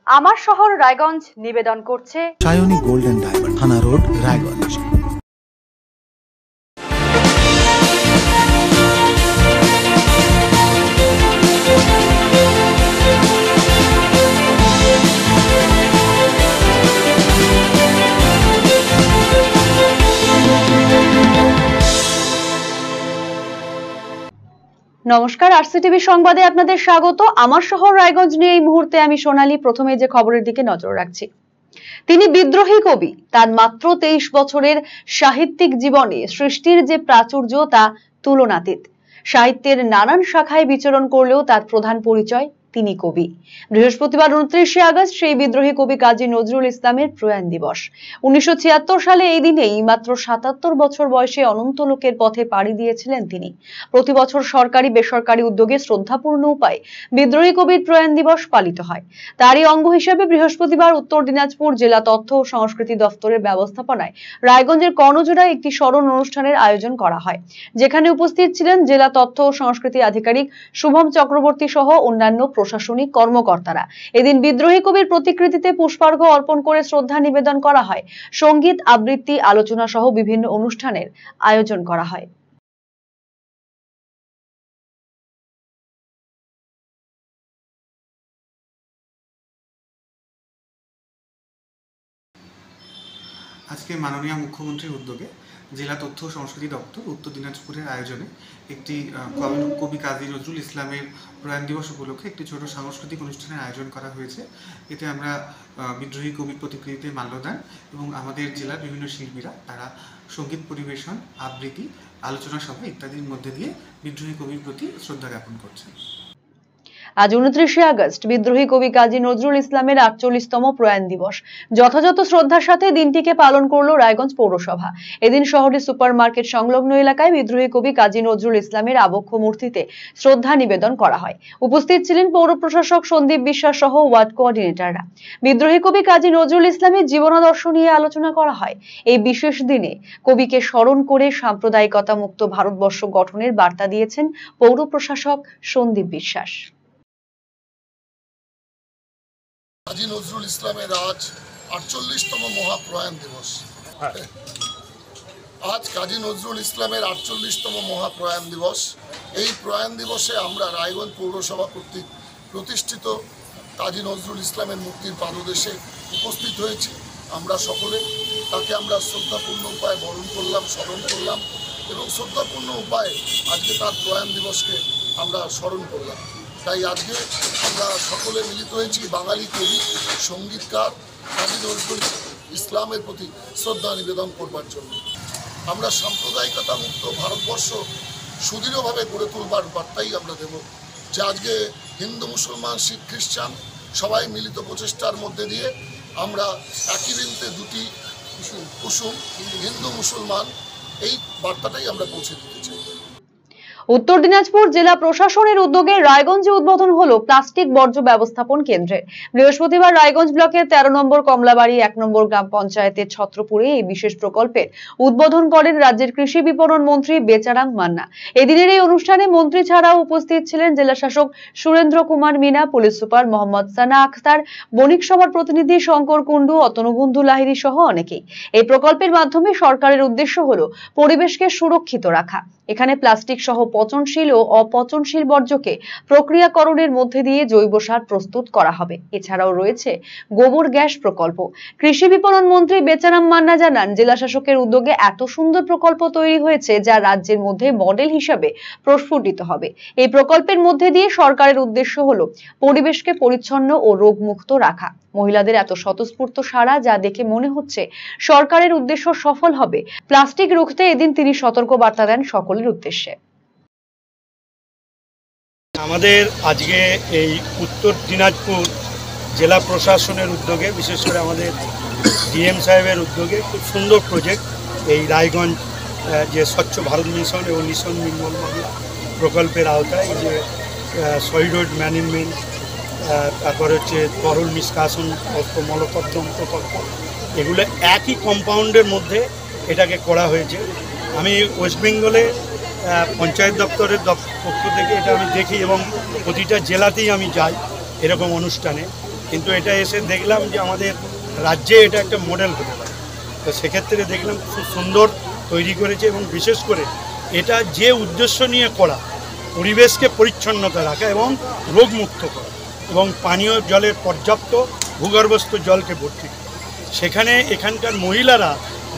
আমার শহর রায়গঞ্জ নিবেদন করছে সায়নী গোল্ড এন্ড ডায়মন্ড, থানা রোড, রায়গঞ্জ। নমস্কার, আরসিটিভি সংবাদে আপনাদের স্বাগত। আমার শহর রায়গঞ্জ নিয়ে এই মুহূর্তে আমি সোনালী। প্রথমে যে খবরের দিকে নজর রাখছি, তিনি বিদ্রোহী কবি। তার মাত্র 23 বছরের সাহিত্যিক জীবনে সৃষ্টির যে প্রাচুর্য তা তুলনাতীত। সাহিত্যের নানান শাখায় বিচরণ করলেও তার প্রধান পরিচয় তিনি কবি। বৃহস্পতিবার 29শে আগস্ট সেই বিদ্রোহী কবি কাজী নজরুল ইসলামের প্রয়াণ দিবস। 1976 সালে এই দিনেই মাত্র 77 বছর বয়সে অনন্ত লোকের পথে পাড়ি দিয়েছিলেন তিনি। প্রতি বছর সরকারি বেসরকারি উদ্যোগে শ্রদ্ধাপূর্ণ উপায়ে বিদ্রোহী কবির প্রয়াণ দিবস পালিত হয়। তারই অঙ্গ হিসেবে বৃহস্পতিবার উত্তর দিনাজপুর জেলা তথ্য ও সংস্কৃতি দপ্তরের ব্যবস্থাপনায় রায়গঞ্জের কর্ণজোড়ায় একটি স্মরণ অনুষ্ঠানের আয়োজন করা হয়, যেখানে উপস্থিত ছিলেন জেলা তথ্য ও সংস্কৃতি আধিকারিক শুভম চক্রবর্তী সহ অন্যান্য প্রশাসনিক কর্মকর্তারা। এদিন বিদ্রোহী কবির প্রতিকৃতিতে পুষ্পার্ঘ্য অর্পণ করে শ্রদ্ধা নিবেদন করা হয়। সঙ্গীত, আবৃত্তি, আলোচনা সহ বিভিন্ন অনুষ্ঠানের আয়োজন করা হয়। আজকে মাননীয় মুখ্যমন্ত্রীর উদ্যোগে জেলা তথ্য ও সংস্কৃতি দপ্তর উত্তর দিনাজপুরের আয়োজনে একটি কবি কাজী নজরুল ইসলামের প্রয়াণ দিবস উপলক্ষে একটি ছোট সাংস্কৃতিক অনুষ্ঠানের আয়োজন করা হয়েছে। এতে আমরা বিদ্রোহী কবির প্রতিকৃতিতে মাল্যদান এবং আমাদের জেলার বিভিন্ন শিল্পীরা তারা সঙ্গীত পরিবেশন, আবৃত্তি, আলোচনা সভা ইত্যাদির মধ্যে দিয়ে বিদ্রোহী কবির প্রতি শ্রদ্ধা জ্ঞাপন করছেন। আজ 29শে আগস্ট বিদ্রোহী কবি কাজী নজরুল ইসলামের 48তম প্রয়াণ দিবস। যথাযথ শ্রদ্ধার সাথে দিনটিকে পালন করল রায়গঞ্জ পৌরসভা। এদিন শহরের সুপার মার্কেট সংলগ্ন এলাকায় বিদ্রোহী কবি কাজী নজরুল ইসলামের আবক্ষ মূর্তিতে শ্রদ্ধা নিবেদন করা হয়। উপস্থিত ছিলেন পৌর প্রশাসক সন্দীপ বিশ্বাস সহ ওয়ার্ড কোঅর্ডিনেটররা। বিদ্রোহী কবি কাজী নজরুল ইসলামের জীবনাদর্শ নিয়ে আলোচনা করা হয়। এই বিশেষ দিনে কবিকে স্মরণ করে সাম্প্রদায়িকতা মুক্ত ভারতবর্ষ গঠনের বার্তা দিয়েছেন পৌর প্রশাসক সন্দীপ বিশ্বাস। কাজী নজরুল ইসলামের আজ 48তম মহাপ্রয়াণ দিবস। আজ কাজী নজরুল ইসলামের 48তম মহাপ্রয়াণ দিবস। এই প্রয়াণ দিবসে আমরা রায়গঞ্জ পৌরসভা কর্তৃক প্রতিষ্ঠিত কাজী নজরুল ইসলামের মূর্তির পাদদেশে উপস্থিত হয়েছি। আমরা সকলে তাকে আমরা শ্রদ্ধাপূর্ণ উপায়ে বরণ করলাম, স্মরণ করলাম এবং শ্রদ্ধাপূর্ণ উপায়ে আজকে তার প্রয়াণ দিবসকে আমরা স্মরণ করলাম। তাই আজকে আমরা সকলে মিলিত হয়েছি বাঙালি কবি, সঙ্গীতকার কাজী নজরুল ইসলামের প্রতি শ্রদ্ধা নিবেদন করবার জন্য। আমরা সাম্প্রদায়িকতা মুক্ত ভারতবর্ষ সুদৃঢ়ভাবে গড়ে তুলবার বার্তাই আমরা দেব, যে আজকে হিন্দু, মুসলমান, শিখ, খ্রিস্টান সবাই মিলিত প্রচেষ্টার মধ্যে দিয়ে আমরা একই বৃন্তে দুটি কুসুম, হিন্দু মুসলমান, এই বার্তাটাই আমরা পৌঁছে দিতে চাই। উত্তর দিনাজপুর জেলা প্রশাসনের উদ্যোগে রায়গঞ্জে উদ্বোধন হলো প্লাস্টিক বর্জ্য ব্যবস্থাপন কেন্দ্রের। বৃহস্পতিবার রায়গঞ্জ ব্লকের 13 নম্বর কমলাবাড়ি 1 নম্বর গ্রাম পঞ্চায়েতের ছত্রপুরে এই বিশেষ প্রকল্পের উদ্বোধন করেন রাজ্যের কৃষি বিপণন মন্ত্রী বেচারাম মান্না। এদিনের এই অনুষ্ঠানে মন্ত্রী ছাড়াও উপস্থিত ছিলেন জেলা শাসক সুরেন্দ্র কুমার মিনা, পুলিশ সুপার মোহাম্মদ সানা আখতার, বণিক সভার প্রতিনিধি শঙ্কর কুন্ডু, অতনুবন্ধু লাহিড়ী সহ অনেকেই। এই প্রকল্পের মাধ্যমে সরকারের উদ্দেশ্য হলো পরিবেশকে সুরক্ষিত রাখা। এখানে প্লাস্টিক সহ পচনশীল ও অপচনশীল বর্জ্যকে প্রক্রিয়াকরণের মধ্যে দিয়ে জৈব সার প্রস্তুত করা হবে। এছাড়াও রয়েছে গোবর গ্যাস প্রকল্প। কৃষি বিপণন মন্ত্রী বেচারাম মান্না জানান, জেলা শাসকের উদ্যোগে এত সুন্দর প্রকল্প তৈরি হয়েছে যা রাজ্যের মধ্যে মডেল হিসাবে প্রস্ফুটিত হবে। এই প্রকল্পের মধ্যে দিয়ে সরকারের উদ্দেশ্য হলো পরিবেশকে পরিচ্ছন্ন ও রোগমুক্ত রাখা। মহিলাদের এত স্বতঃস্ফূর্ত সাড়া যা দেখে মনে হচ্ছে সরকারের উদ্দেশ্য সফল হবে। প্লাস্টিক রুখতে এদিন তিনি সতর্ক বার্তা দেন সকলের উদ্দেশ্যে। আমাদের আজকে এই উত্তর দিনাজপুর জেলা প্রশাসনের উদ্যোগে, বিশেষ করে আমাদের ডিএম সাহেবের উদ্যোগে খুব সুন্দর প্রজেক্ট এই রায়গঞ্জ যে স্বচ্ছ ভারত মিশন এবং মিশন নির্মল বাংলা প্রকল্পের আওতায় যে সলিড ওয়েস্ট ম্যানেজমেন্ট, তারপরে হচ্ছে তরল নিষ্কাশন মলকর্দম প্রকল্প, এগুলো একই কম্পাউন্ডের মধ্যে এটাকে করা হয়েছে। আমি ওয়েস্ট বেঙ্গলে পঞ্চায়েত দপ্তরের পক্ষ থেকে এটা আমি দেখি এবং প্রতিটা জেলাতেই আমি যাই এরকম অনুষ্ঠানে। কিন্তু এটা এসে দেখলাম যে আমাদের রাজ্যে এটা একটা মডেল হতে পারে। তো সেক্ষেত্রে দেখলাম খুব সুন্দর তৈরি করেছে এবং বিশেষ করে এটা যে উদ্দেশ্য নিয়ে করা, পরিবেশকে পরিচ্ছন্নতা রাখা এবং রোগমুক্ত করা এবং পানীয় জলের পর্যাপ্ত ভূগর্ভস্থ জলকে ভর্তি করা, সেখানে এখানকার মহিলারা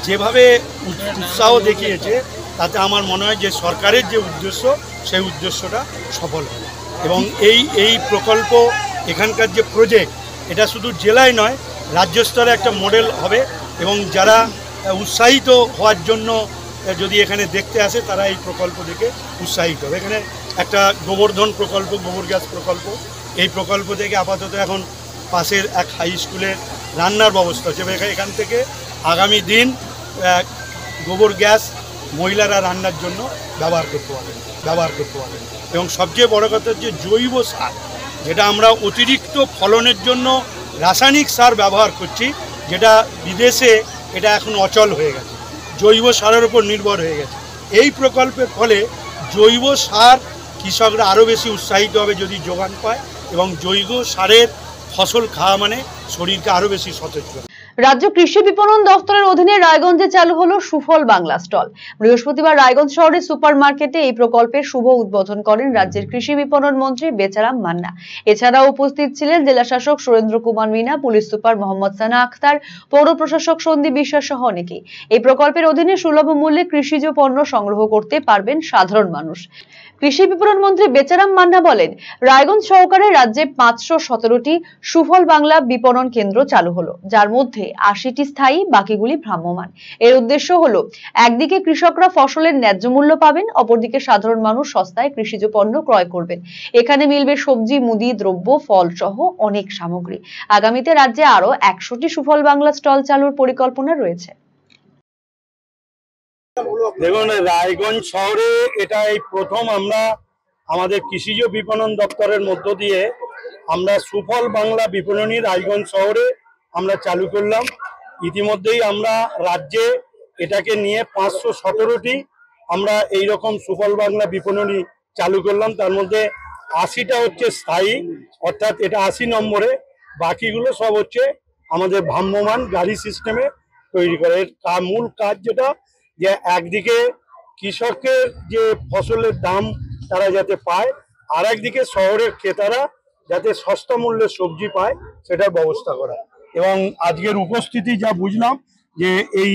যেভাবে উৎসাহ দেখিয়েছে তাতে আমার মনে হয় যে সরকারের যে উদ্দেশ্য সেই উদ্দেশ্যটা সফল হবে। এবং এই প্রকল্প এখানকার যে প্রজেক্ট, এটা শুধু জেলায় নয় রাজ্য স্তরে একটা মডেল হবে এবং যারা উৎসাহিত হওয়ার জন্য যদি এখানে দেখতে আসে তারা এই প্রকল্প দেখে উৎসাহিত হবে। এখানে একটা গোবর্ধন প্রকল্প, গোবর গ্যাস প্রকল্প, এই প্রকল্প থেকে আপাতত এখন পাশের এক হাই স্কুলে রান্নার ব্যবস্থা হচ্ছে। এখান থেকে আগামী দিন গোবর গ্যাস মহিলারা রান্নার জন্য ব্যবহার করতে পারবেন এবং সবচেয়ে বড় কথা হচ্ছে জৈব সার, যেটা আমরা অতিরিক্ত ফলনের জন্য রাসায়নিক সার ব্যবহার করছি, যেটা বিদেশে এটা এখন অচল হয়ে গেছে, জৈব সারের উপর নির্ভর হয়ে গেছে। এই প্রকল্পের ফলে জৈব সার কৃষকরা আরও বেশি উৎসাহিত হবে যদি যোগান পায় এবং জৈব সারের ফসল খাওয়া মানে শরীরকে আরও বেশি সতেজ করে। রাজ্য কৃষি বিপণন দপ্তরের অধীনে রায়গঞ্জে চালু হলো সুফল বাংলা স্টল। বৃহস্পতিবার রায়গঞ্জ শহরের সুপার মার্কেটে এই প্রকল্পের শুভ উদ্বোধন করেন রাজ্যের কৃষি বিপণন মন্ত্রী বেচারাম মান্না। এছাড়াও উপস্থিত ছিলেন জেলা শাসক সুরেন্দ্র কুমার মিনা, পুলিশ সুপার মোহাম্মদ সানা আখতার, পৌর প্রশাসক সন্দীপ বিশ্বাস সহ অনেকেই। এই প্রকল্পের অধীনে সুলভ মূল্যে কৃষিজ পণ্য সংগ্রহ করতে পারবেন সাধারণ মানুষ। কৃষি বিপণন মন্ত্রী বেচারাম মান্না বলেন, রায়গঞ্জ সহকারে রাজ্যে 517টি সুফল বাংলা বিপণন কেন্দ্র চালু হলো, যার মধ্যে 80টি স্থায়ী, বাকিগুলি ভ্রাম্যমাণ। এর উদ্দেশ্য হলো একদিকে কৃষকরা ফসলের ন্যায্য মূল্য পাবেন, অপরদিকে সাধারণ মানুষ সস্তায় কৃষিজ পণ্য ক্রয় করবেন। এখানে মিলবে সবজি, মুদি দ্রব্য, ফল সহ অনেক সামগ্রী। আগামীতে রাজ্যে আরো 100টি সুফল বাংলা স্টল চালুর পরিকল্পনা রয়েছে। দেখুন, রায়গঞ্জ শহরে এটা এই প্রথম আমরা আমাদের কৃষিজ বিপণন দপ্তরের মধ্য দিয়ে আমরা সুফল বাংলা বিপণনী রায়গঞ্জ শহরে আমরা চালু করলাম। ইতিমধ্যেই আমরা রাজ্যে এটাকে নিয়ে 517টি আমরা এই রকম সুফল বাংলা বিপণনী চালু করলাম। তার মধ্যে 80টা হচ্ছে স্থায়ী, অর্থাৎ এটা 80 নম্বরে, বাকিগুলো সব হচ্ছে আমাদের ভ্রাম্যমাণ গাড়ি সিস্টেমে তৈরি করে। এর মূল কাজ যেটা, যে একদিকে কৃষকের যে ফসলের দাম তারা যাতে পায়, আর একদিকে শহরের ক্রেতারা যাতে সস্তা মূল্যে সবজি পায় সেটার ব্যবস্থা করা। এবং আজকের উপস্থিতি যা বুঝলাম যে এই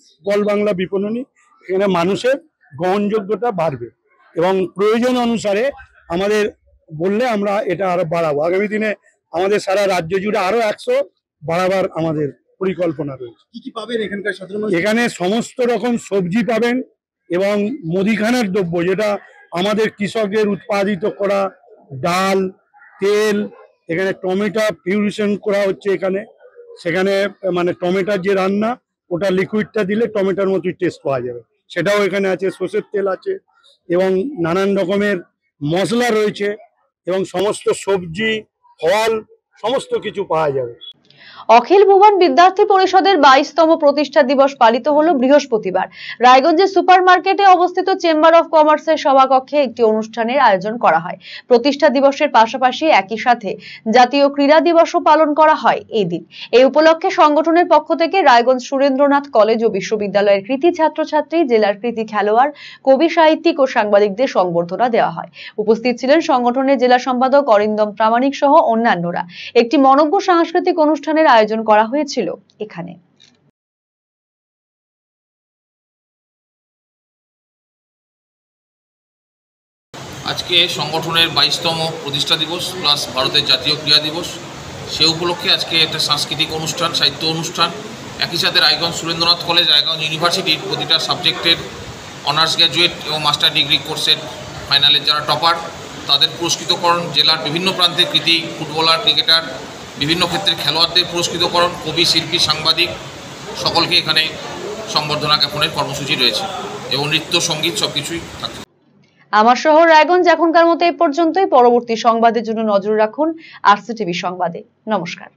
সুফল বাংলা বিপণনী, এখানে মানুষের গ্রহণযোগ্যতা বাড়বে এবং প্রয়োজন অনুসারে আমাদের বললে আমরা এটা আরো বাড়াবো। আগামী দিনে আমাদের সারা রাজ্য জুড়ে আরো 100 বাড়াবার আমাদের পরিকল্পনা রয়েছে। কি কি পাবেন এখানকার সাধারণ মানুষ? এখানে সমস্ত রকম সবজি পাবেন এবং মুদিখানার দ্রব্য, যেটা আমাদের কৃষকের উৎপাদিত করা, ডাল, তেল, এখানে টমেটো পিউরিশন করা হচ্ছে সেখানে মানে টমেটোর যে রান্না, ওটা লিকুইডটা দিলে টমেটোর মতোই টেস্ট পাওয়া যাবে, সেটাও এখানে আছে। সর্ষের তেল আছে এবং নানান রকমের মশলা রয়েছে এবং সমস্ত সবজি, ফল সমস্ত কিছু পাওয়া যাবে। অখিল ভুবন বিদ্যার্থী পরিষদের 22তম প্রতিষ্ঠা দিবস পালিত হলো বৃহস্পতিবার। রায়গঞ্জের সুপার মার্কেটে অবস্থিত চেম্বার অফ কমার্সের সভাকক্ষে একটি অনুষ্ঠানের আয়োজন করা হয়। প্রতিষ্ঠা দিবসের পাশাপাশি একই সাথে জাতীয় ক্রীড়া দিবসও পালন করা হয় এই দিন। এই উপলক্ষে সংগঠনের পক্ষ থেকে রায়গঞ্জ সুরেন্দ্রনাথ কলেজ ও বিশ্ববিদ্যালয়ের কৃতি ছাত্রছাত্রী, জেলার কৃতি খেলোয়াড়, কবি, সাহিত্যিক ও সাংবাদিকদের সংবর্ধনা দেওয়া হয়। উপস্থিত ছিলেন সংগঠনের জেলা সম্পাদক অরিন্দম প্রামাণিক সহ অন্যান্যরা। একটি মনোজ্ঞ সাংস্কৃতিক অনুষ্ঠানের আয়োজন করা হয়েছিল এখানে। আজকে সংগঠনের 22তম প্রতিষ্ঠা দিবস প্লাস ভারতের জাতীয় ক্রীড়া দিবস, সে উপলক্ষে আজকে একটা সাংস্কৃতিক অনুষ্ঠান, সাহিত্য অনুষ্ঠান, একই সাথে রায়গঞ্জ সুরেন্দ্রনাথ কলেজ, রায়গঞ্জ ইউনিভার্সিটির প্রতিটা সাবজেক্টের অনার্স গ্র্যাজুয়েট এবং মাস্টার ডিগ্রি কোর্সের ফাইনালের যারা টপার তাদের পুরস্কৃতকরণ, জেলার বিভিন্ন প্রান্তের কৃতি ফুটবলার, ক্রিকেটার, বিভিন্ন ক্ষেত্রে খেলোয়াড়দের পুরস্কৃতকরণ, কবি, শিল্পী, সাংবাদিক সকলকে এখানে সংবর্ধনা জ্ঞাপনের কর্মসূচি রয়েছে এবং নৃত্য, সঙ্গীত সবকিছুই থাকছে। আমার শহর রায়গঞ্জ এখনকার মতো এই পর্যন্তই। পরবর্তী সংবাদের জন্য নজর রাখুন RCTV সংবাদে। নমস্কার।